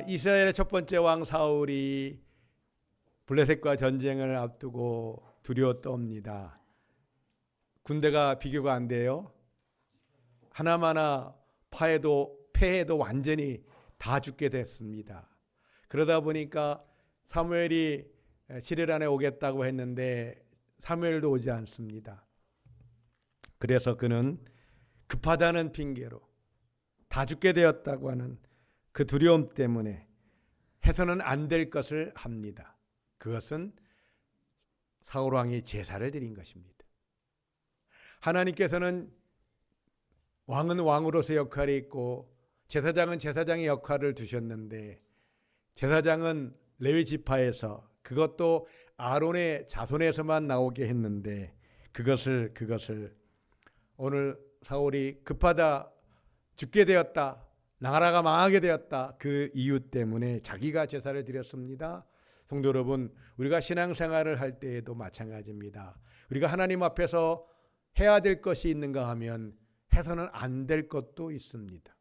이스라엘의 첫 번째 왕 사울이 블레셋과 전쟁을 앞두고 두려웠옵니다. 군대가 비교가 안 돼요. 하나마나 패해도 완전히 다 죽게 됐습니다. 그러다 보니까 사무엘이 7일 안에 오겠다고 했는데 사무엘도 오지 않습니다. 그래서 그는 급하다는 핑계로 다 죽게 되었다고 하는 그 두려움 때문에 해서는 안 될 것을 합니다. 그것은 사울 왕이 제사를 드린 것입니다. 하나님께서는 왕은 왕으로서 역할이 있고 제사장은 제사장의 역할을 두셨는데 제사장은 레위 지파에서 그것도 아론의 자손에서만 나오게 했는데 그것을 오늘 사울이 급하다, 죽게 되었다, 나라가 망하게 되었다, 그 이유 때문에 자기가 제사를 드렸습니다. 성도 여러분, 우리가 신앙생활을 할 때에도 마찬가지입니다. 우리가 하나님 앞에서 해야 될 것이 있는가 하면 해서는 안 될 것도 있습니다.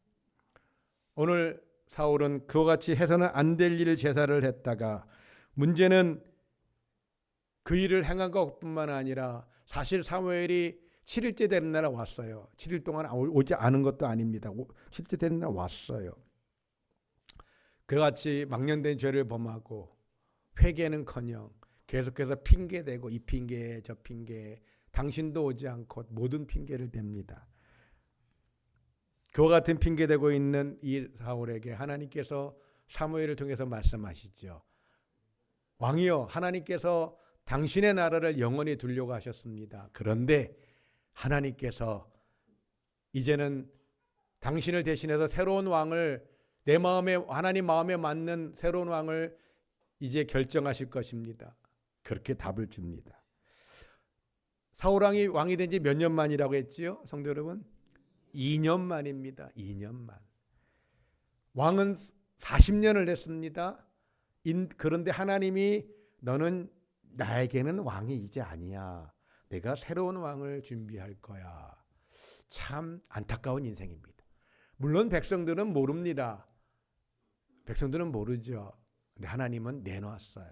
오늘 사울은 그와 같이 해서는 안 될 일을 제사를 했다가 문제는 그 일을 행한 것뿐만 아니라 사실 사무엘이 7일째 되는 날에 왔어요. 7일 동안 오지 않은 것도 아닙니다. 7일째 되는 날 왔어요. 그와 같이 망령된 죄를 범하고 회개는커녕 계속해서 핑계대고 이 핑계 저 핑계 당신도 오지 않고 모든 핑계를 댑니다. 그와 같은 핑계대고 있는 이 사울에게 하나님께서 사무엘을 통해서 말씀하시죠. 왕이여, 하나님께서 당신의 나라를 영원히 두려고 하셨습니다. 그런데 하나님께서 이제는 당신을 대신해서 새로운 왕을 내 마음에 하나님 마음에 맞는 새로운 왕을 이제 결정하실 것입니다. 그렇게 답을 줍니다. 사울 왕이 된 지 몇 년 만이라고 했지요? 성도 여러분, 2년 만입니다. 2년 만. 왕은 40년을 했습니다. 그런데 하나님이 너는 나에게는 왕이 이제 아니야. 내가 새로운 왕을 준비할 거야. 참 안타까운 인생입니다. 물론 백성들은 모릅니다. 백성들은 모르죠. 근데 하나님은 내놓았어요.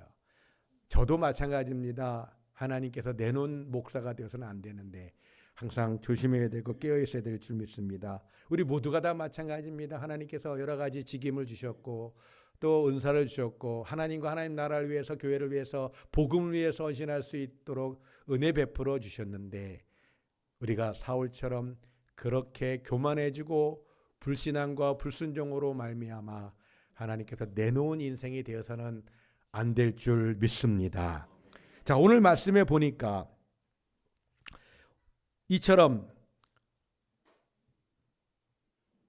저도 마찬가지입니다. 하나님께서 내놓은 목사가 되어서는 안 되는데 항상 조심해야 되고 깨어 있어야 될 줄 믿습니다. 우리 모두가 다 마찬가지입니다. 하나님께서 여러 가지 직임을 주셨고 또 은사를 주셨고 하나님과 하나님 나라를 위해서 교회를 위해서 복음을 위해서 헌신할 수 있도록 은혜 베풀어 주셨는데 우리가 사울처럼 그렇게 교만해지고 불신앙과 불순종으로 말미암아 하나님께서 내놓은 인생이 되어서는 안 될 줄 믿습니다. 자, 오늘 말씀에 보니까 이처럼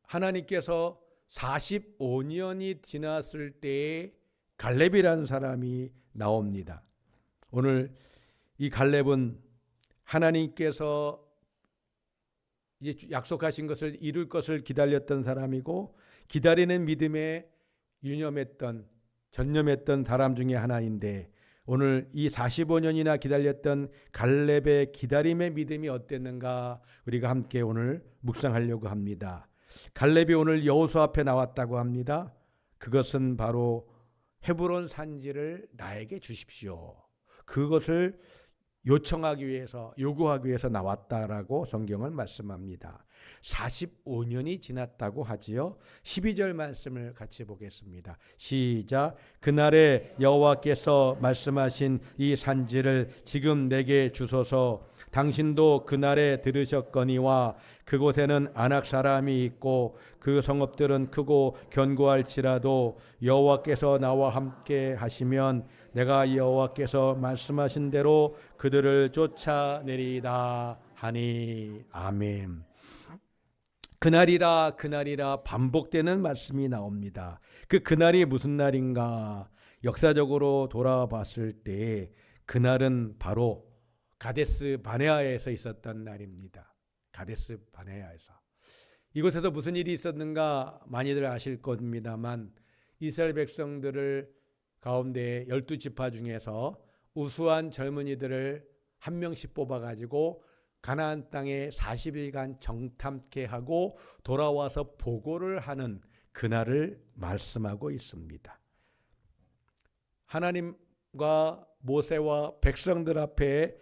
하나님께서 45년이 지났을 때에 갈렙이라는 사람이 나옵니다. 오늘 이 갈렙은 하나님께서 이제 약속하신 것을 이룰 것을 기다렸던 사람이고 기다리는 믿음에 전념했던 사람 중에 하나인데 오늘 이 45년이나 기다렸던 갈렙의 기다림의 믿음이 어땠는가 우리가 함께 오늘 묵상하려고 합니다. 갈렙이 오늘 여호수아 앞에 나왔다고 합니다. 그것은 바로 헤브론 산지를 나에게 주십시오. 그것을 요구하기 위해서 나왔다라고 성경은 말씀합니다. 45년이 지났다고 하지요. 12절 말씀을 같이 보겠습니다. 시작. 그날에 여호와께서 말씀하신 이 산지를 지금 내게 주소서. 당신도 그날에 들으셨거니와 그곳에는 아낙 사람이 있고 그 성읍들은 크고 견고할지라도 여호와께서 나와 함께 하시면 내가 여호와께서 말씀하신 대로 그들을 쫓아내리다 하니. 아멘. 그날이라 반복되는 말씀이 나옵니다. 그날이 무슨 날인가? 역사적으로 돌아봤을 때 그날은 바로 가데스 바네아에서 있었던 날입니다. 가데스 바네아에서. 이곳에서 무슨 일이 있었는가 많이들 아실 겁니다만 이스라엘 백성들을 가운데 12지파 중에서 우수한 젊은이들을 한 명씩 뽑아가지고 가나안 땅에 40일간 정탐케 하고 돌아와서 보고를 하는 그날을 말씀하고 있습니다. 하나님과 모세와 백성들 앞에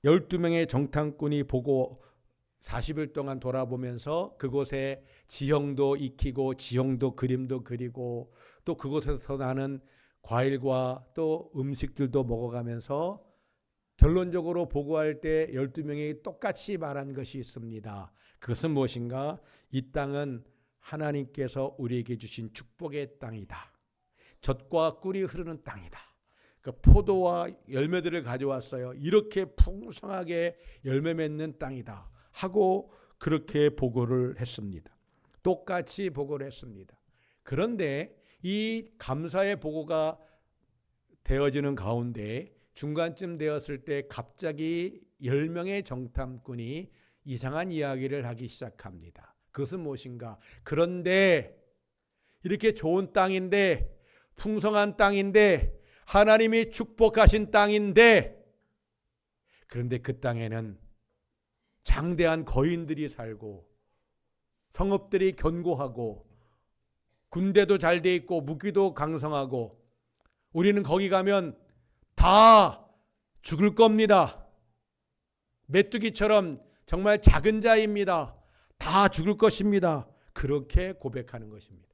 12명의 정탐꾼이 보고 40일 동안 돌아보면서 그곳에 지형도 익히고 지형도 그림도 그리고 또 그곳에서 나는 과일과 또 음식들도 먹어가면서 결론적으로 보고할 때 12명이 똑같이 말한 것이 있습니다. 그것은 무엇인가? 이 땅은 하나님께서 우리에게 주신 축복의 땅이다. 젖과 꿀이 흐르는 땅이다. 그 포도와 열매들을 가져왔어요. 이렇게 풍성하게 열매 맺는 땅이다 하고 그렇게 보고를 했습니다. 똑같이 보고를 했습니다. 그런데 이 감사의 보고가 되어지는 가운데 중간쯤 되었을 때 갑자기 10명의 정탐꾼이 이상한 이야기를 하기 시작합니다. 그것은 무엇인가? 그런데 이렇게 좋은 땅인데, 풍성한 땅인데, 하나님이 축복하신 땅인데, 그런데 그 땅에는 장대한 거인들이 살고 성읍들이 견고하고 군대도 잘 돼 있고 무기도 강성하고 우리는 거기 가면 다 죽을 겁니다. 메뚜기처럼 정말 작은 자입니다. 다 죽을 것입니다. 그렇게 고백하는 것입니다.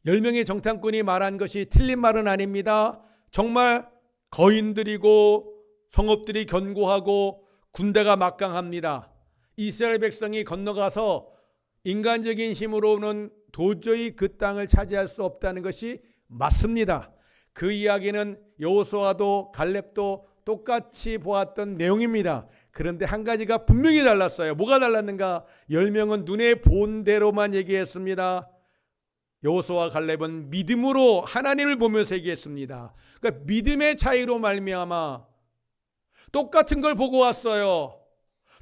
10명의 정탐꾼이 말한 것이 틀린 말은 아닙니다. 정말 거인들이고 성읍들이 견고하고 군대가 막강합니다. 이스라엘 백성이 건너가서 인간적인 힘으로는 도저히 그 땅을 차지할 수 없다는 것이 맞습니다. 그 이야기는 여호수아도 갈렙도 똑같이 보았던 내용입니다. 그런데 한 가지가 분명히 달랐어요. 뭐가 달랐는가? 10명은 눈에 본 대로만 얘기했습니다. 여호수아 갈렙은 믿음으로 하나님을 보면서 얘기했습니다. 그러니까 믿음의 차이로 말미암아 똑같은 걸 보고 왔어요.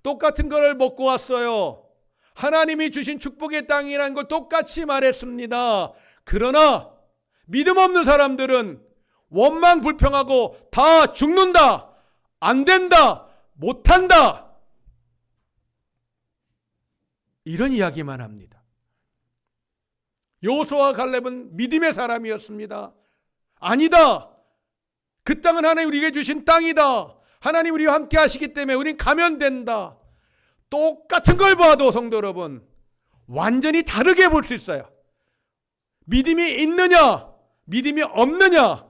똑같은 걸 먹고 왔어요. 하나님이 주신 축복의 땅이라는 걸 똑같이 말했습니다. 그러나 믿음 없는 사람들은 원망 불평하고 다 죽는다, 안 된다, 못한다, 이런 이야기만 합니다. 여호수아와 갈렙은 믿음의 사람이었습니다. 아니다, 그 땅은 하나님 우리에게 주신 땅이다, 하나님 우리와 함께 하시기 때문에 우린 가면 된다. 똑같은 걸 봐도 성도 여러분 완전히 다르게 볼 수 있어요. 믿음이 있느냐 믿음이 없느냐.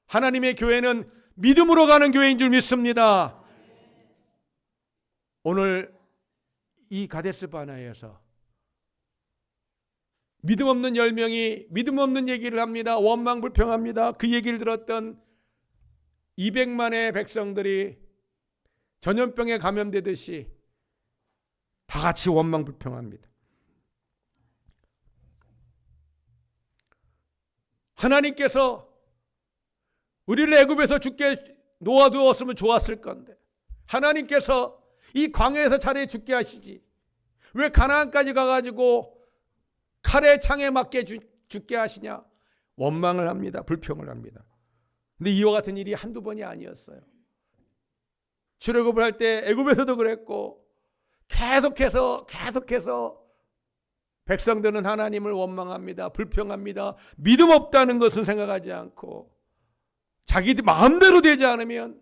하나님의 교회는 믿음으로 가는 교회인 줄 믿습니다. 오늘 이 가데스 바네아에서 믿음 없는 10명이 믿음 없는 얘기를 합니다. 원망 불평합니다. 그 얘기를 들었던 200만의 백성들이 전염병에 감염되듯이 다 같이 원망 불평합니다. 하나님께서 우리를 애굽에서 죽게 놓아두었으면 좋았을 건데 하나님께서 이 광야에서 차라리 죽게 하시지 왜 가나안까지 가가지고 칼의 창에 맞게 죽게 하시냐. 원망을 합니다. 불평을 합니다. 근데 이와 같은 일이 한두 번이 아니었어요. 출애굽을 할 때 애굽에서도 그랬고 계속해서 백성들은 하나님을 원망합니다. 불평합니다. 믿음 없다는 것은 생각하지 않고 자기 마음대로 되지 않으면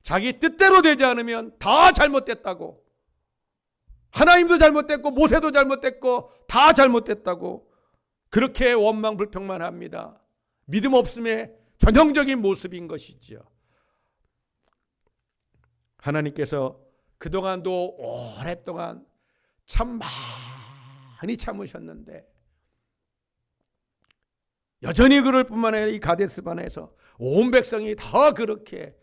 자기 뜻대로 되지 않으면 다 잘못됐다고, 하나님도 잘못됐고 모세도 잘못됐고 다 잘못됐다고 그렇게 원망 불평만 합니다. 믿음 없음의 전형적인 모습인 것이죠. 하나님께서 그동안도 오랫동안 참 많이 참으셨는데 여전히 그럴 뿐만 아니라 이 가데스 바네아에서 온 백성이 다 그렇게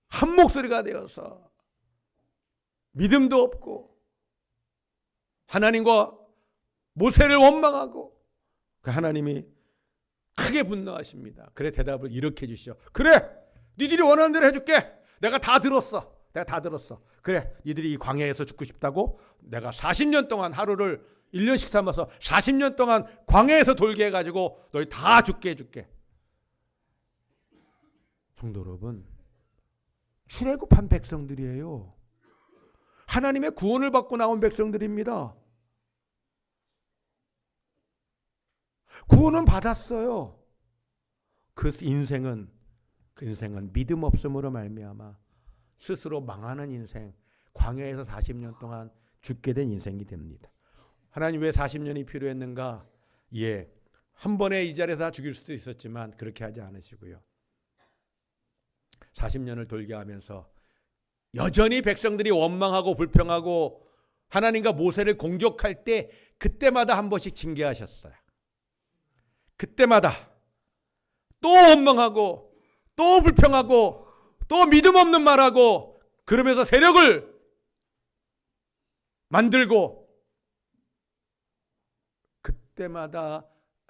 한 목소리가 되어서 믿음도 없고 하나님과 모세를 원망하고 그 하나님이 크게 분노하십니다. 그래 대답을 이렇게 해주시죠. 그래 니들이 원하는 대로 해줄게. 내가 다 들었어. 그래 니들이 이 광야에서 죽고 싶다고 내가 40년 동안 하루를 1년씩 삼아서 40년 동안 광야에서 돌게 해가지고 너희 다 죽게 해줄게. 성도 여러분 출애굽한 백성들이에요. 하나님의 구원을 받고 나온 백성들입니다. 구원은 받았어요. 그 인생은 믿음 없음으로 말미암아 스스로 망하는 인생, 광야에서 40년 동안 죽게 된 인생이 됩니다. 하나님 왜 40년이 필요했는가? 예, 한 번에 이 자리에서 다 죽일 수도 있었지만 그렇게 하지 않으시고요. 40년을 돌게 하면서 여전히 백성들이 원망하고 불평하고 하나님과 모세를 공격할 때 그때마다 한 번씩 징계하셨어요. 그때마다 또 원망하고 또 불평하고 또 믿음 없는 말하고 그러면서 세력을 만들고 그때마다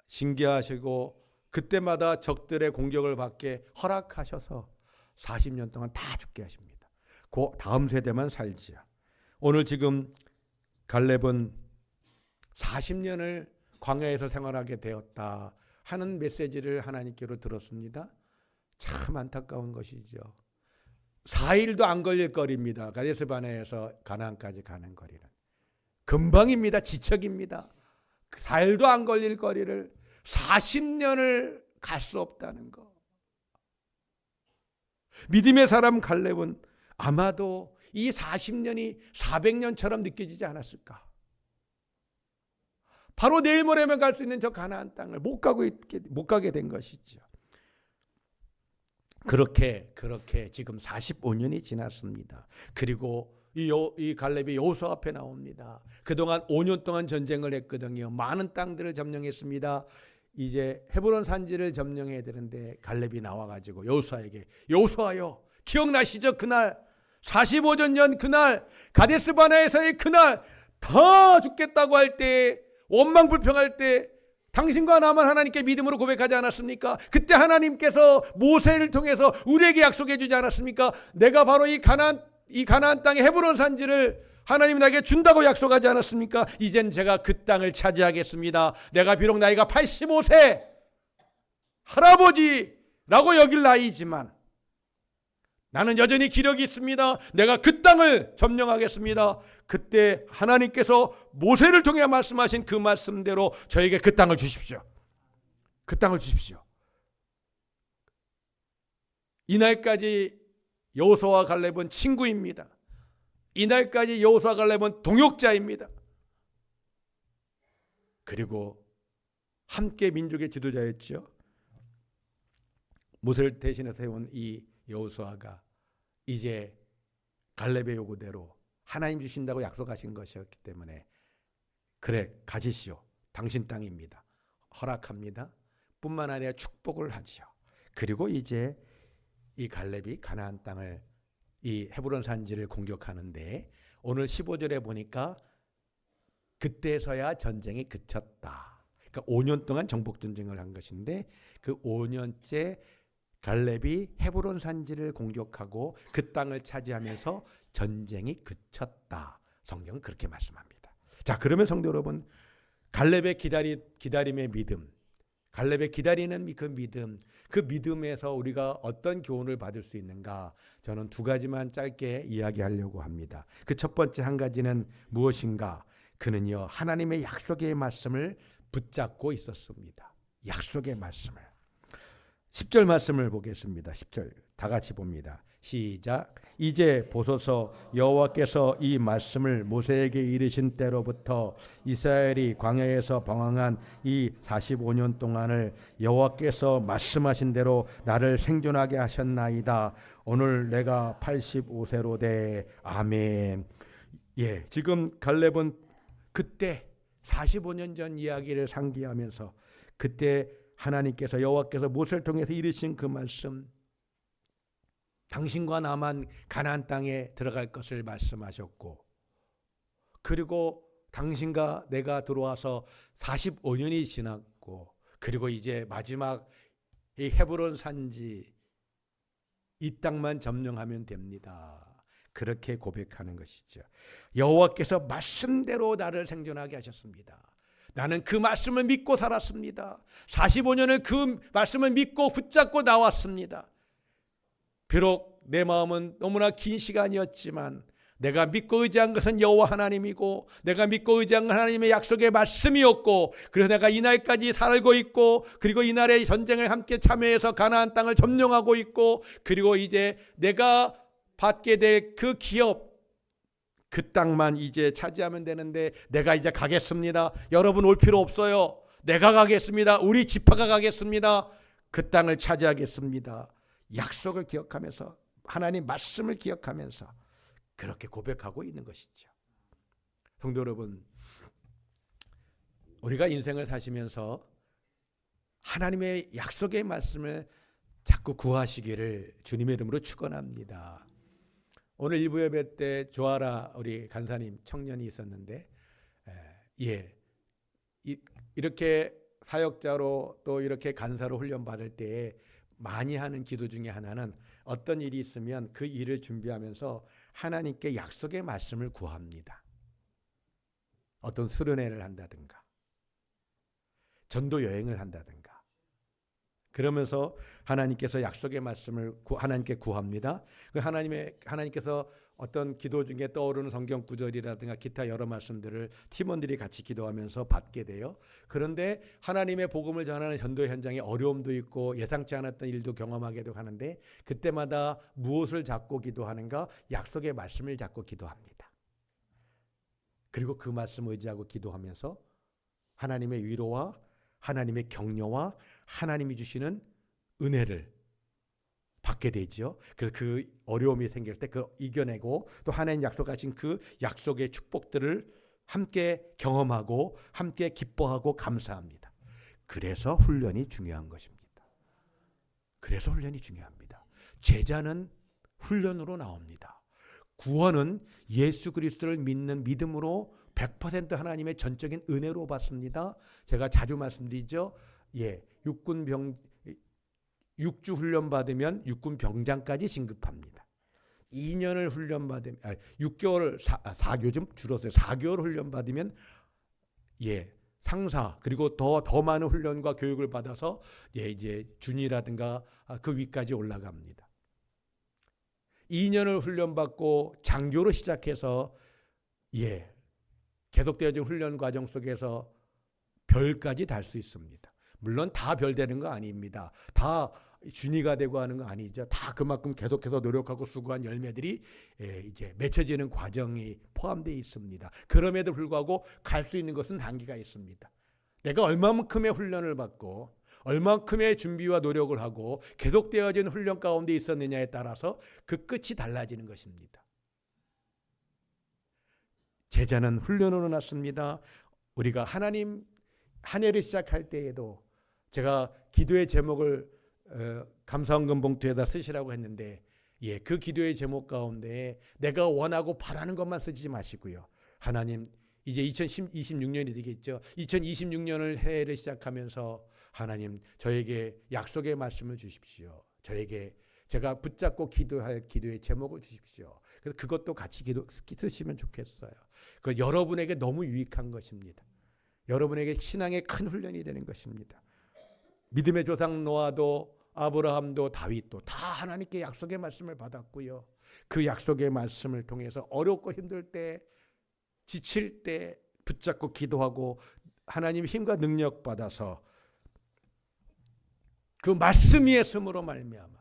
징계하시고 그때마다 적들의 공격을 받게 허락하셔서 40년 동안 다 죽게 하십니다. 그 다음 세대만 살지요. 오늘 지금 갈렙은 40년을 광야에서 생활하게 되었다 하는 메시지를 하나님께로 들었습니다. 참 안타까운 것이죠. 4일도 안 걸릴 거리입니다. 가데스바네에서 가나안까지 가는 거리는. 금방입니다. 지척입니다. 4일도 안 걸릴 거리를 40년을 갈 수 없다는 거. 믿음의 사람 갈렙은 아마도 이 40년이 400년처럼 느껴지지 않았을까. 바로 내일 모레면 갈 수 있는 저 가나안 땅을 못 가게 된 것이죠. 그렇게 지금 45년이 지났습니다. 그리고 이 갈렙이 여호수아 앞에 나옵니다. 그동안 5년 동안 전쟁을 했거든요. 많은 땅들을 점령했습니다. 이제 헤브론 산지를 점령해야 되는데 갈렙이 나와가지고 여호수아에게 여호수아요 기억나시죠? 그날 45년 전 그날 가데스 바네아에서의 그날 다 죽겠다고 할 때 원망 불평할 때 당신과 나만 하나님께 믿음으로 고백하지 않았습니까? 그때 하나님께서 모세를 통해서 우리에게 약속해 주지 않았습니까? 내가 바로 이 가나안 땅의 헤브론 산지를 하나님이 나에게 준다고 약속하지 않았습니까? 이젠 제가 그 땅을 차지하겠습니다. 내가 비록 나이가 85세 할아버지라고 여길 나이지만 나는 여전히 기력이 있습니다. 내가 그 땅을 점령하겠습니다. 그때 하나님께서 모세를 통해 말씀하신 그 말씀대로 저에게 그 땅을 주십시오. 그 땅을 주십시오. 이날까지 여호수아와 갈렙은 친구입니다. 이날까지 여호수아 갈렙은 동역자입니다. 그리고 함께 민족의 지도자였죠. 모세를 대신해 세운 이 여호수아가 이제 갈렙의 요구대로 하나님 주신다고 약속하신 것이었기 때문에 그래 가지시오. 당신 땅입니다. 허락합니다. 뿐만 아니라 축복을 하지요. 그리고 이제 이 갈렙이 가나안 땅을 이 헤브론 산지를 공격하는데 오늘 15절에 보니까 그때서야 전쟁이 그쳤다. 그러니까 5년 동안 정복 전쟁을 한 것인데 그 5년째 갈렙이 헤브론 산지를 공격하고 그 땅을 차지하면서 전쟁이 그쳤다. 성경은 그렇게 말씀합니다. 자, 그러면 성도 여러분, 갈렙의 기다림의 믿음, 갈렙의 기다리는 그 믿음에서 우리가 어떤 교훈을 받을 수 있는가? 저는 두 가지만 짧게 이야기하려고 합니다. 그 첫 번째 한 가지는 무엇인가? 그는요, 하나님의 약속의 말씀을 붙잡고 있었습니다. 약속의 말씀을. 10절 말씀을 보겠습니다. 10절 다 같이 봅니다. 시작. 이제 보소서 여호와께서 이 말씀을 모세에게 이르신 때로부터 이스라엘이 광야에서 방황한 이 45년 동안을 여호와께서 말씀하신 대로 나를 생존하게 하셨나이다. 오늘 내가 85세로 돼. 아멘. 예, 지금 갈렙은 그때 45년 전 이야기를 상기하면서 그때 하나님께서 여호와께서 모세를 통해서 이르신 그 말씀, 당신과 나만 가나안 땅에 들어갈 것을 말씀하셨고, 그리고 당신과 내가 들어와서 45년이 지났고, 그리고 이제 마지막 이 헤브론 산지 이 땅만 점령하면 됩니다. 그렇게 고백하는 것이죠. 여호와께서 말씀대로 나를 생존하게 하셨습니다. 나는 그 말씀을 믿고 살았습니다. 45년을 그 말씀을 믿고 붙잡고 나왔습니다. 비록 내 마음은 너무나 긴 시간이었지만 내가 믿고 의지한 것은 여호와 하나님이고 내가 믿고 의지한 하나님의 약속의 말씀이었고 그래서 내가 이날까지 살고 있고 그리고 이날의 전쟁에 함께 참여해서 가나안 땅을 점령하고 있고 그리고 이제 내가 받게 될 그 기업 그 땅만 이제 차지하면 되는데 내가 이제 가겠습니다. 여러분 올 필요 없어요. 내가 가겠습니다. 우리 지파가 가겠습니다. 그 땅을 차지하겠습니다. 약속을 기억하면서 하나님 말씀을 기억하면서 그렇게 고백하고 있는 것이죠. 성도 여러분, 우리가 인생을 사시면서 하나님의 약속의 말씀을 자꾸 구하시기를 주님의 이름으로 축원합니다. 오늘 일부 예배 때 조아라 우리 간사님 청년이 있었는데 이렇게 사역자로 또 이렇게 간사로 훈련 받을 때에 많이 하는 기도 중에 하나는 어떤 일이 있으면 그 일을 준비하면서 하나님께 약속의 말씀을 구합니다. 어떤 수련회를 한다든가 전도 여행을 한다든가 그러면서 하나님께서 약속의 말씀을 하나님께 구합니다. 하나님께서 어떤 기도 중에 떠오르는 성경 구절이라든가 기타 여러 말씀들을 팀원들이 같이 기도하면서 받게 돼요. 그런데 하나님의 복음을 전하는 전도 현장에 어려움도 있고 예상치 않았던 일도 경험하게도 하는데 그때마다 무엇을 잡고 기도하는가? 약속의 말씀을 잡고 기도합니다. 그리고 그 말씀을 의지하고 기도하면서 하나님의 위로와 하나님의 격려와 하나님이 주시는 은혜를 받게 되지요. 그래서 그 어려움이 생길 때 그 이겨내고 또 하나님 약속하신 그 약속의 축복들을 함께 경험하고 함께 기뻐하고 감사합니다. 그래서 훈련이 중요한 것입니다. 그래서 훈련이 중요합니다. 제자는 훈련으로 나옵니다. 구원은 예수 그리스도를 믿는 믿음으로 100% 하나님의 전적인 은혜로 받습니다. 제가 자주 말씀드리죠. 육주 훈련 받으면 육군 병장까지 진급합니다. 2년을 훈련 받으면 6개월 4개월 좀 줄었어요. 4개월 훈련 받으면 상사 그리고 더 많은 훈련과 교육을 받아서 이제 준이라든가 그 위까지 올라갑니다. 2년을 훈련 받고 장교로 시작해서 계속되어진 훈련 과정 속에서 별까지 달 수 있습니다. 물론 다 별 되는 거 아닙니다. 다 준이가 되고 하는 거 아니죠. 다 그만큼 계속해서 노력하고 수고한 열매들이 이제 맺혀지는 과정이 포함되어 있습니다. 그럼에도 불구하고 갈 수 있는 것은 한계가 있습니다. 내가 얼마만큼의 훈련을 받고 얼마만큼의 준비와 노력을 하고 계속되어진 훈련 가운데 있었느냐에 따라서 그 끝이 달라지는 것입니다. 제자는 훈련으로 났습니다. 우리가 하나님 한 해를 시작할 때에도 제가 기도의 제목을 감사헌금 봉투에다 쓰시라고 했는데 그 기도의 제목 가운데 내가 원하고 바라는 것만 쓰지 마시고요. 하나님 이제 2026년이 되겠죠. 2026년을 해를 시작하면서 하나님 저에게 약속의 말씀을 주십시오. 저에게 제가 붙잡고 기도할 기도의 제목을 주십시오. 그래서 그것도 같이 쓰시면 좋겠어요. 그 여러분에게 너무 유익한 것입니다. 여러분에게 신앙의 큰 훈련이 되는 것입니다. 믿음의 조상 노아도 아브라함도 다윗도 다 하나님께 약속의 말씀을 받았고요. 그 약속의 말씀을 통해서 어렵고 힘들 때 지칠 때 붙잡고 기도하고 하나님의 힘과 능력 받아서 그 말씀 위에 숨으로 말미암아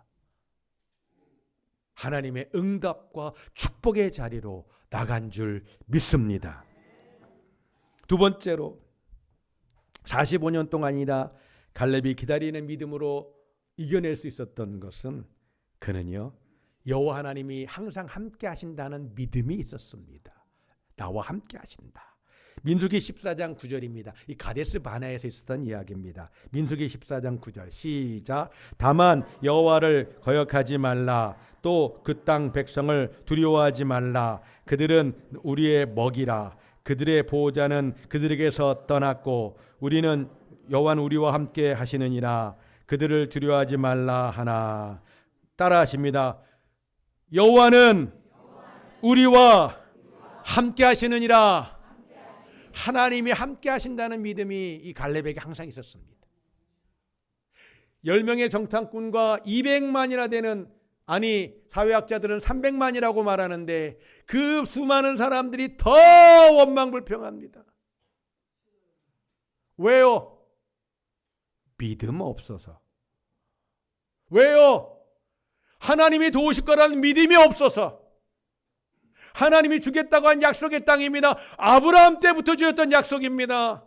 하나님의 응답과 축복의 자리로 나간 줄 믿습니다. 두 번째로 45년 동안이나 갈렙이 기다리는 믿음으로 이겨낼 수 있었던 것은 그는요 여호와 하나님이 항상 함께 하신다는 믿음이 있었습니다. 나와 함께 하신다. 민수기 14장 9절입니다. 이 가데스 바네아에서 있었던 이야기입니다. 민수기 14장 9절 시작. 다만 여호와를 거역하지 말라. 또 그 땅 백성을 두려워하지 말라. 그들은 우리의 먹이라. 그들의 보호자는 그들에게서 떠났고 우리는 여호와는 우리와 함께 하시느니라. 그들을 두려워하지 말라 하나. 따라하십니다. 여호와는 우리와 함께 하시느니라. 하나님이 함께 하신다는 믿음이 이 갈렙에게 항상 있었습니다. 10명의 정탐꾼과 200만이나 되는 아니 사회학자들은 300만이라고 말하는데 그 수많은 사람들이 더 원망불평합니다. 왜요? 믿음 없어서. 왜요? 하나님이 도우실 거라는 믿음이 없어서. 하나님이 주겠다고 한 약속의 땅입니다. 아브라함 때부터 주었던 약속입니다.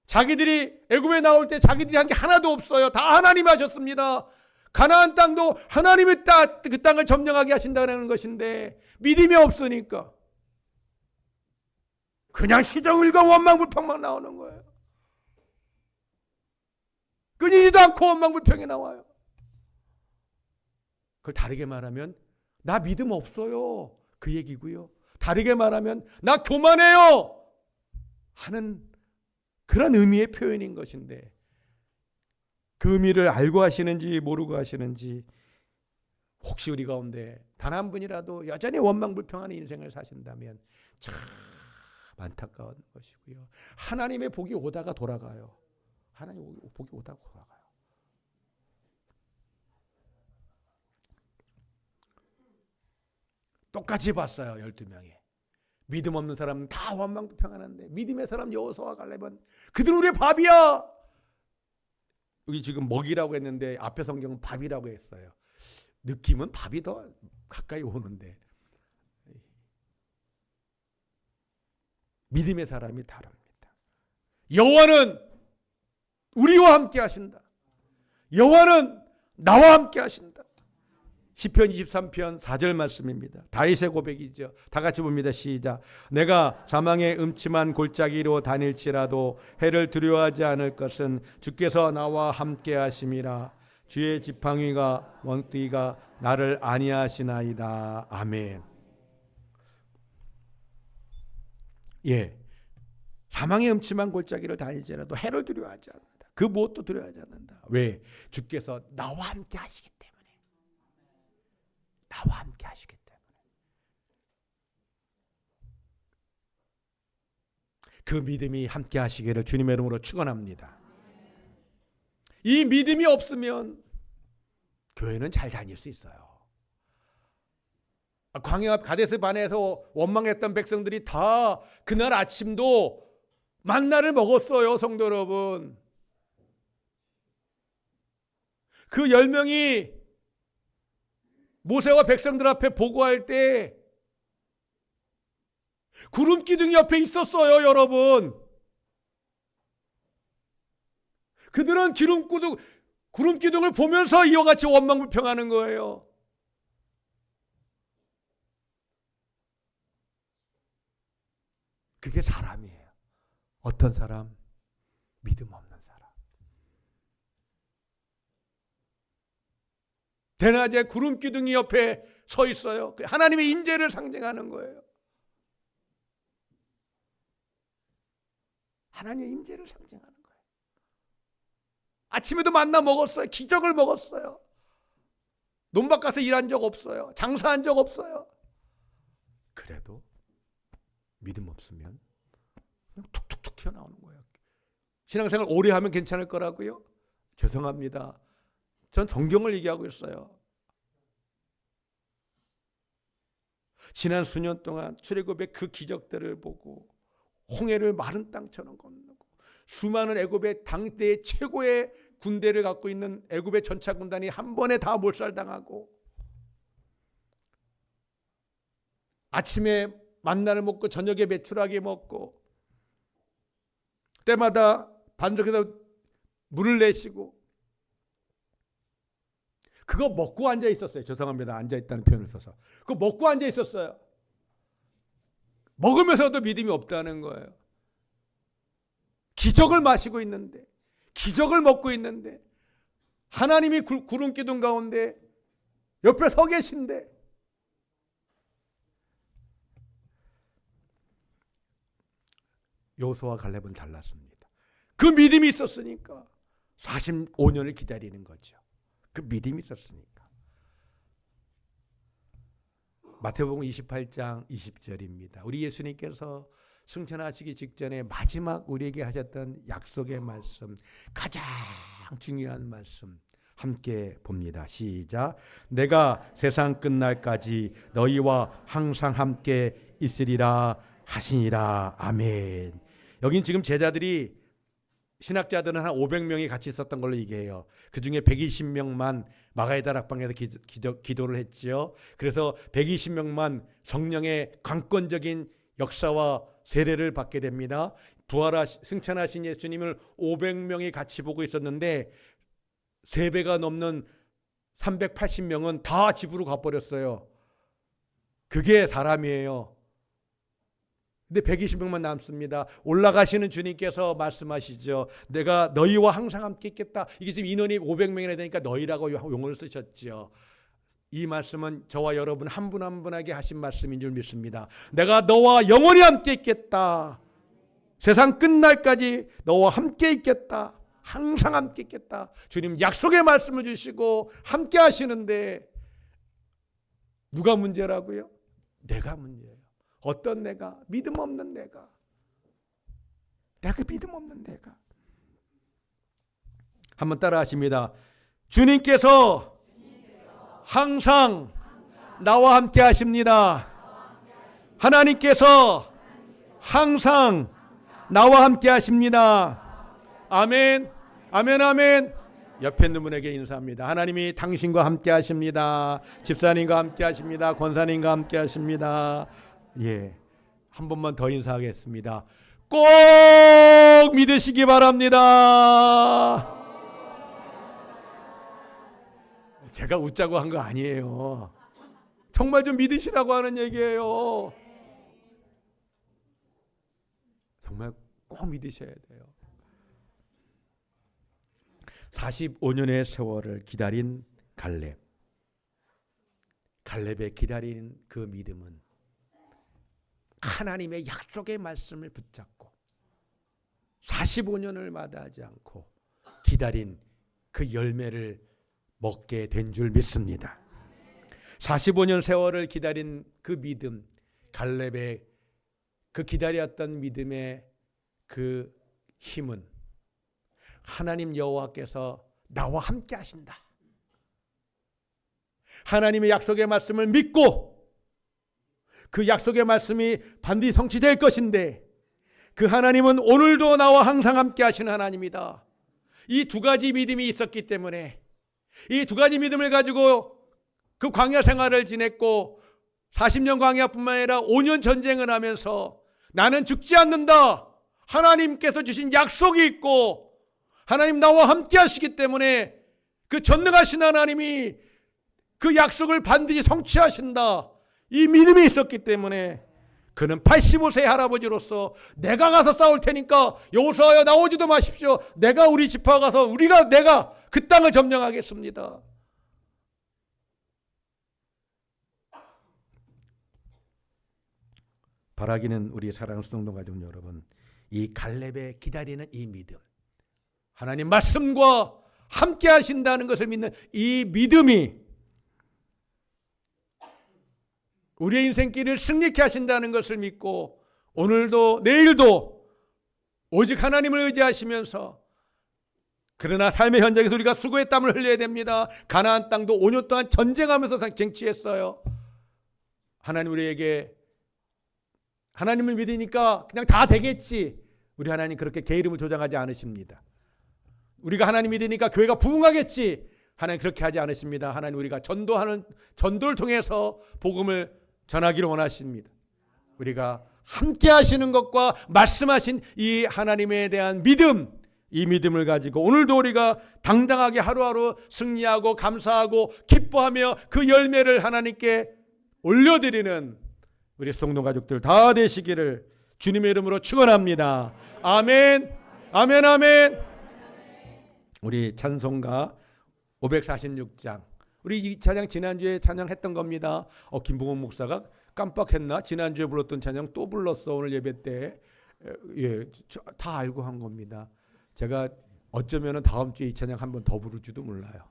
자기들이 애굽에 나올 때 자기들이 한 게 하나도 없어요. 다 하나님이 하셨습니다. 가나안 땅도 하나님이 그 땅을 점령하게 하신다는 것인데 믿음이 없으니까 그냥 시정일과 원망불평만 나오는 거예요. 끊이지도 않고 원망불평이 나와요. 그걸 다르게 말하면 나 믿음 없어요. 그 얘기고요. 다르게 말하면 나 교만해요 하는 그런 의미의 표현인 것인데 그 의미를 알고 하시는지 모르고 하시는지 혹시 우리 가운데 단 한 분이라도 여전히 원망불평하는 인생을 사신다면 참 안타까운 것이고요. 하나님의 복이 오다가 돌아가요. 하나님의 복이 오다가 돌아가요. 똑같이 봤어요. 12명이. 믿음 없는 사람은 다 원망불평하는데 믿음의 사람 여호수아와 갈렙은 그들은 우리의 밥이야. 여기 지금 먹이라고 했는데 앞에 성경은 밥이라고 했어요. 느낌은 밥이 더 가까이 오는데 믿음의 사람이 다릅니다. 여호와는 우리와 함께 하신다. 여호와는 나와 함께 하신다. 시편 23편 4절 말씀입니다. 다윗의 고백이죠. 다 같이 봅니다. 시작. 내가 사망의 음침한 골짜기로 다닐지라도 해를 두려워하지 않을 것은 주께서 나와 함께 하심이라. 주의 지팡이가 원띠가 나를 안위하시나이다. 아멘. 예, 사망의 음침한 골짜기를 다닐지라도 해를 두려워하지 않는다. 그 무엇도 두려워하지 않는다. 왜? 주께서 나와 함께 하시기 때문에. 나와 함께 하시기 때문에. 그 믿음이 함께 하시기를 주님의 이름으로 축원합니다. 이 믿음이 없으면 교회는 잘 다닐 수 있어요. 광야 앞 가데스 바네에서 원망했던 백성들이 다 그날 아침도 만나를 먹었어요. 성도 여러분. 그 10명이 모세와 백성들 앞에 보고할 때 구름 기둥 옆에 있었어요. 여러분. 그들은 구름 기둥을 보면서 이와 같이 원망불평하는 거예요. 그게 사람이에요. 어떤 사람? 믿음 없는 사람. 대낮에 구름 기둥이 옆에 서 있어요. 하나님의 임재를 상징하는 거예요. 하나님의 임재를 상징하는 거예요. 아침에도 만나 먹었어요. 기적을 먹었어요. 논밭 가서 일한 적 없어요. 장사한 적 없어요. 그래도 믿음 없으면 그냥 툭툭툭 튀어나오는 거예요. 신앙생활 오래 하면 괜찮을 거라고요? 죄송합니다. 전 성경을 얘기하고 있어요. 지난 수년 동안 출애굽의 그 기적들을 보고 홍해를 마른 땅처럼 건너고 수많은 애굽의 당대의 최고의 군대를 갖고 있는 애굽의 전차 군단이 한 번에 다 몰살당하고 아침에 만나를 먹고 저녁에 메추라기 먹고 때마다 반석에서 물을 내시고 그거 먹고 앉아 있었어요. 죄송합니다. 앉아 있다는 표현을 써서. 그거 먹고 앉아 있었어요. 먹으면서도 믿음이 없다는 거예요. 기적을 마시고 있는데, 기적을 먹고 있는데, 하나님이 구름 기둥 가운데 옆에 서 계신데, 여호수아와 갈렙은 달랐습니다. 그 믿음이 있었으니까 45년을 기다리는 거죠. 그 믿음이 있었으니까. 마태복음 28장 20절입니다. 우리 예수님께서 승천하시기 직전에 마지막 우리에게 하셨던 약속의 말씀, 가장 중요한 말씀, 함께 봅니다. 시작. 내가 세상 끝날까지 너희와 항상 함께 있으리라 하시니라. 아멘. 여긴 지금 제자들이, 신학자들은 한 500명이 같이 있었던 걸로 얘기해요. 그 중에 120명만 마가의 다락방에서 기도를 했지요. 그래서 120명만 성령의 강권적인 역사와 세례를 받게 됩니다. 승천하신 예수님을 500명이 같이 보고 있었는데 3배가 넘는 380명은 다 집으로 가버렸어요. 그게 사람이에요. 근데 120명만 남습니다. 올라가시는 주님께서 말씀하시죠. 내가 너희와 항상 함께 있겠다. 이게 지금 인원이 500명이나 되니까 너희라고 용어를 쓰셨죠. 이 말씀은 저와 여러분 한 분 한 분에게 하신 말씀인 줄 믿습니다. 내가 너와 영원히 함께 있겠다. 세상 끝날까지 너와 함께 있겠다. 항상 함께 있겠다. 주님 약속의 말씀을 주시고 함께 하시는데 누가 문제라고요? 내가 문제예요. 어떤 내가? 믿음 없는 내가. 내가 믿음 없는 내가. 한번 따라 하십니다. 주님께서 항상 나와 함께 하십니다. 하나님께서 항상 나와 함께 하십니다. 아멘. 아멘. 아멘. 옆에 있는 분에게 인사합니다. 하나님이 당신과 함께 하십니다. 집사님과 함께 하십니다. 권사님과 함께 하십니다. 예, 한 번만 더 인사하겠습니다. 꼭 믿으시기 바랍니다. 제가 웃자고 한 거 아니에요. 정말 좀 믿으시라고 하는 얘기예요. 정말 꼭 믿으셔야 돼요. 45년의 세월을 기다린 갈렙의 기다린 그 믿음은 하나님의 약속의 말씀을 붙잡고 45년을 마다하지 않고 기다린 그 열매를 먹게 된 줄 믿습니다. 45년 세월을 기다린 그 믿음, 갈렙의 그 기다렸던 믿음의 그 힘은 하나님 여호와께서 나와 함께 하신다. 하나님의 약속의 말씀을 믿고 그 약속의 말씀이 반드시 성취될 것인데 그 하나님은 오늘도 나와 항상 함께 하시는 하나님이다. 이 두 가지 믿음이 있었기 때문에 이 두 가지 믿음을 가지고 그 광야 생활을 지냈고 40년 광야뿐만 아니라 5년 전쟁을 하면서 나는 죽지 않는다. 하나님께서 주신 약속이 있고 하나님 나와 함께 하시기 때문에 그 전능하신 하나님이 그 약속을 반드시 성취하신다. 이 믿음이 있었기 때문에 그는 85세 할아버지로서 내가 가서 싸울 테니까 여호수아여 나오지도 마십시오. 내가 우리 지파 가서 내가 그 땅을 점령하겠습니다. 바라기는 우리 사랑하는 수동동 가족 여러분, 이 갈렙의 기다리는 이 믿음, 하나님 말씀과 함께 하신다는 것을 믿는 이 믿음이 우리의 인생길을 승리케 하신다는 것을 믿고 오늘도 내일도 오직 하나님을 의지하시면서, 그러나 삶의 현장에서 우리가 수고의 땀을 흘려야 됩니다. 가나안 땅도 5년 동안 전쟁하면서 쟁취했어요. 하나님 우리에게 하나님을 믿으니까 그냥 다 되겠지. 우리 하나님 그렇게 게으름을 조장하지 않으십니다. 우리가 하나님 믿으니까 교회가 부흥하겠지. 하나님 그렇게 하지 않으십니다. 하나님 우리가 전도를 통해서 복음을 전하기를 원하십니다. 우리가 함께 하시는 것과 말씀하신 이 하나님에 대한 믿음, 이 믿음을 가지고 오늘도 우리가 당당하게 하루하루 승리하고 감사하고 기뻐하며 그 열매를 하나님께 올려드리는 우리 수동동 가족들 다 되시기를 주님의 이름으로 축원합니다. 아멘. 아멘. 아멘. 우리 찬송가 546장, 우리 이 찬양 지난주에 찬양했던 겁니다. 김봉원 목사가 깜빡했나? 지난주에 불렀던 찬양 또 불렀어 오늘 예배 때. 예, 다 알고 한 겁니다. 제가 어쩌면은 다음 주에 이 찬양 한 번 더 부를지도 몰라요.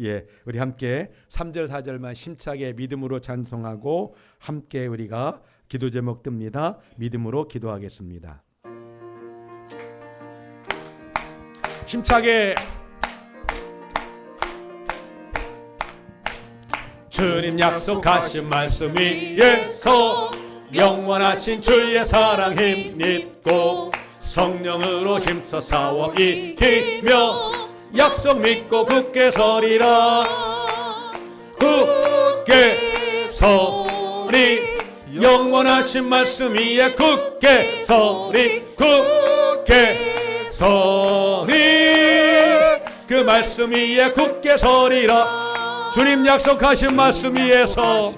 예, 우리 함께 3절 4절만 심차게 믿음으로 찬송하고 함께 우리가 기도 제목 듭니다. 믿음으로 기도하겠습니다. 힘차게 주님 약속하신 말씀 위에서 영원하신 주의 사랑 힘입고 성령으로 힘써 싸워 이기며 약속 믿고 굳게 서리라. 굳게 서리 영원하신 말씀 위에 굳게 서리 굳게 서리 그 말씀 위에 굳게 서리라. 주님 약속하신 말씀 위에서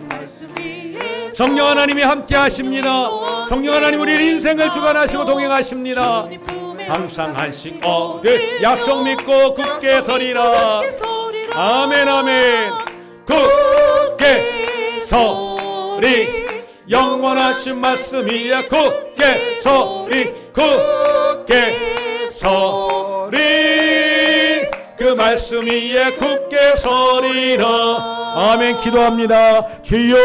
성령 하나님이 함께 하십니다. 성령 하나님 우리 인생을 주관하시고 동행하십니다. 항상 한식 얻을 약속 믿고 굳게 서리라. 아멘 아멘. 굳게 서리 영원하신 말씀 위에 굳게 서리 굳게 서리 그 말씀 위에 굳게 서리라. 아멘. 기도합니다. 주여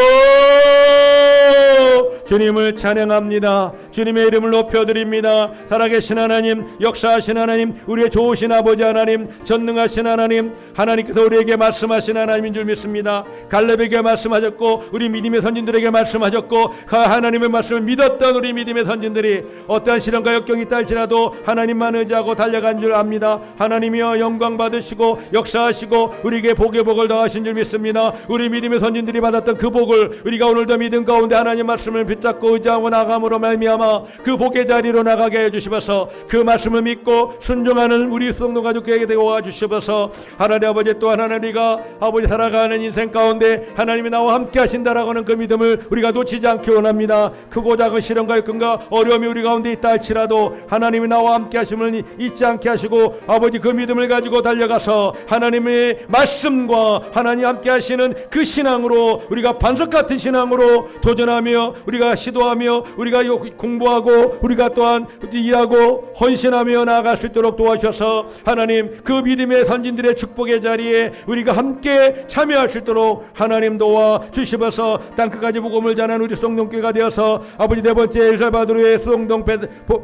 주님을 찬양합니다. 주님의 이름을 높여드립니다. 살아계신 하나님, 역사하신 하나님, 우리의 좋으신 아버지 하나님, 전능하신 하나님, 하나님께서 우리에게 말씀하신 하나님인 줄 믿습니다. 갈렙에게 말씀하셨고 우리 믿음의 선진들에게 말씀하셨고 하나님의 말씀을 믿었던 우리 믿음의 선진들이 어떠한 시련과 역경이 있다 할지라도 하나님만 의지하고 달려간 줄 압니다. 하나님이여 영광 받으시고 역사하시고 우리에게 복의 복을 더하신 줄 믿습니다. 우리 믿음의 선진들이 받았던 그 복을 우리가 오늘도 믿음 가운데 하나님 말씀을 붙잡고 의지하고 나감으로 말미암아 그 복의 자리로 나가게 해주시옵소서. 그 말씀을 믿고 순종하는 우리 성도 가족에게 되어 주시옵소서. 하나님 아버지 또한 하나님과 아버지 살아가는 인생 가운데 하나님이 나와 함께 하신다라고 하는 그 믿음을 우리가 놓치지 않기 원합니다. 크고 작은 시련과 역경과 어려움이 우리 가운데 있다 할지라도 하나님이 나와 함께 하심을 잊지 않게 하시고 아버지 그 믿음을 가지고 달려가서 하나님의 말씀과 하나님 함께 하시는 그 신앙으로 우리가 반석 같은 신앙으로 도전하며 우리가 시도하며 우리가 공부하고 우리가 또한 일하고 헌신하며 나아갈 수 있도록 도와주셔서 하나님 그 믿음의 선진들의 축복의 자리에 우리가 함께 참여할 수 있도록 하나님 도와 주시면서 땅끝까지 복음을 전하는 우리 수동동교회가 되어서 아버지 네 번째 엘살바도르의 수동동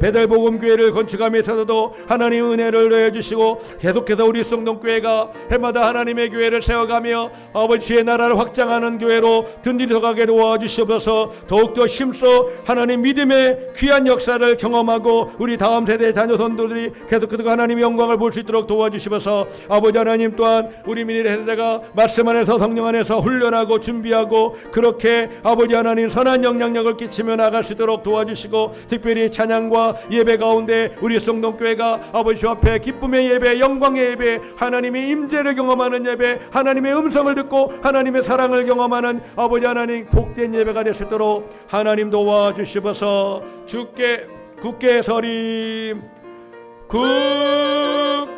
베델복음교회를 건축함에 있어서도 하나님 은혜를 내주시고 계속해서 우리 수동동교회가 해마다 하나님의 교회를 세워가며 아버지의 나라를 확장하는 교회로 든든히 가게 도와주시옵소서. 더욱더 힘써 하나님 믿음의 귀한 역사를 경험하고 우리 다음 세대 자녀 선도들이 계속해서 하나님의 영광을 볼 수 있도록 도와주시면서 아버지 하나님 또한 우리 민일의 세대가 말씀 안에서 성령 안에서 훈련하고 준비하고 그렇게 아버지 하나님 선한 영향력을 끼치며 나갈 수 있도록 도와주시고 특별히 찬양과 예배 가운데 우리 성동교회가 아버지 앞에 기쁨의 예배 영광의 예배 하나님의 임재를 경험하는 예배 하나님의 음성을 듣고 하나님의 사랑을 경험하는 아버지 하나님 복된 예배가 될 수 있도록 하나님 도와주시옵소서. 주께 굳게 서림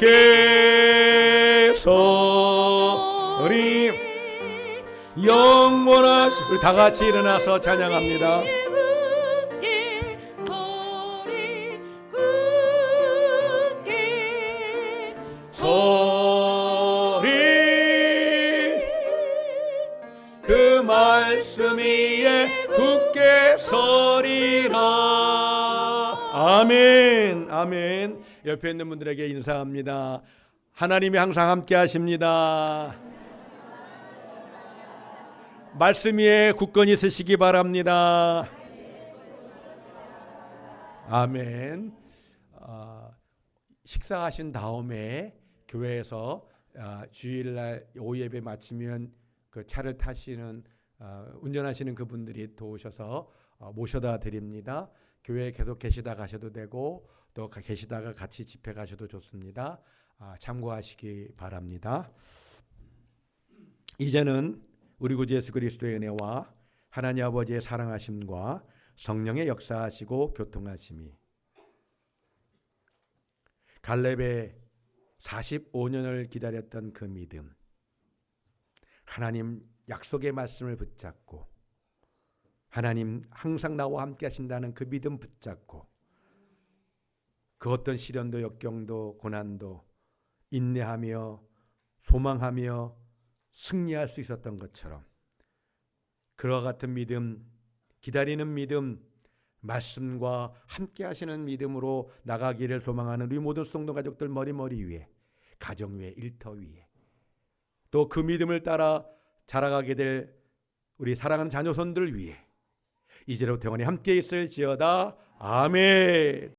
굳게 서림 영원하신 우리 다 같이 일어나서 찬양합니다. 서리 그 말씀 위에 굳게 서리라. 아멘 아멘. 옆에 있는 분들에게 인사합니다. 하나님이 항상 함께 하십니다. 말씀 위에 굳건히 서시기 바랍니다. 아멘. 식사하신 다음에 교회에서 주일날 오후 예배 마치면 그 차를 타시는 운전하시는 그분들이 도우셔서 모셔다 드립니다. 교회에 계속 계시다 가셔도 되고 또 계시다가 같이 집회 가셔도 좋습니다. 참고하시기 바랍니다. 이제는 우리 구주 예수 그리스도의 은혜와 하나님 아버지의 사랑하심과 성령의 역사하시고 교통하심이 갈렙의 45년을 기다렸던 그 믿음, 하나님 약속의 말씀을 붙잡고 하나님 항상 나와 함께 하신다는 그 믿음 붙잡고 그 어떤 시련도 역경도 고난도 인내하며 소망하며 승리할 수 있었던 것처럼 그와 같은 믿음, 기다리는 믿음, 말씀과 함께 하시는 믿음으로 나가기를 소망하는 우리 모든 성도 가족들 머리 위에, 가정 위에, 일터 위에 또 그 믿음을 따라 자라가게 될 우리 사랑하는 자녀손들 위해 이제로부터 영원히 함께 있을지어다. 아멘.